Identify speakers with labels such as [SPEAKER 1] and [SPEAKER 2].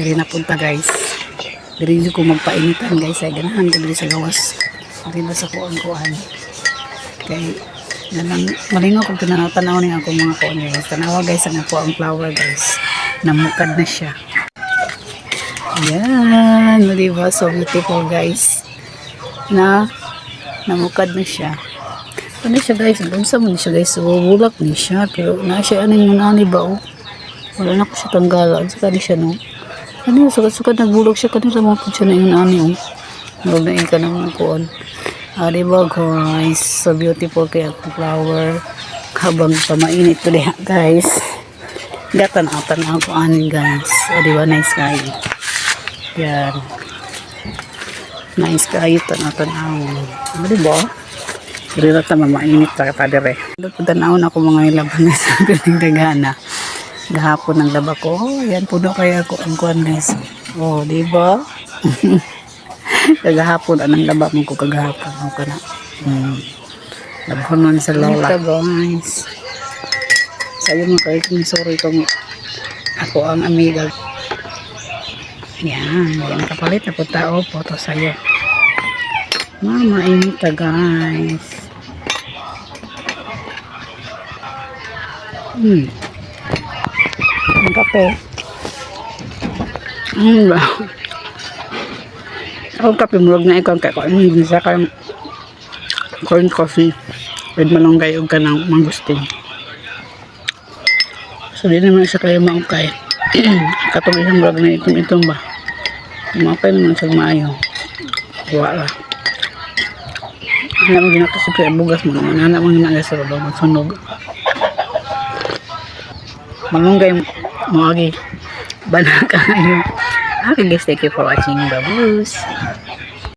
[SPEAKER 1] Diri na punta guys. Diri ko magpainitan guys. Ay ganahan ko diri sa gawas. Diri na sa kuan-kuan. Kay ganang malingaw kung tinatanaw ni ako mga kuan guys. Tanawa guys ang ako ang flower guys. Namukad na siya. Yan, diba? So beautiful guys. Namukad na siya. Ano siya guys? Bunsa mo siya guys. So bulak ni siya. Pero na siya ano yung nani ba oh. Wala na ko siya tanggalan. Saka di siya no. Ano, sukat-sukat nagbulog siya kanila mga po siya na yung ani oh. Huwag na ika naman kuon. Diba guys, so beautiful kaya ang flower. Habang pamainit to diha guys. Gatan-atan ako ani guys. Diba nice kayo. Yan. Nice kayo tan-atan ako. Diba? Dili ta mamainit ta kadire. Tanaw na ako mga ilaban sa pinagdagana. Gahapon ng laba ko. Yan, puno kaya ako ang kuhan guys. Oh, di ba? Kagahapon, anong laba mo ko kagahapon. Ako na. Labhonon sa lola. Ito guys. Sa'yo mga kayo, sorry itong ako ang amiga. Yan, yan kapalit na po tao. Photo sa'yo. Mama, inita guys. Ang kape. Ba? Ang kape murag na ikaw kaya ko hindi sa kay corn coffee. Pwede malunggay o ka ng mangustin. So di naman siya kayo maungkay. Katong isang murag na itong ba? Umapay naman sa maayo. Wala. Anak mo ginakasipre bugas mo naman. Anak mo ginakasipre sa baba magsunog. Malunggay mo agi bana kayo. Okay guys, thank you for watching. Babush.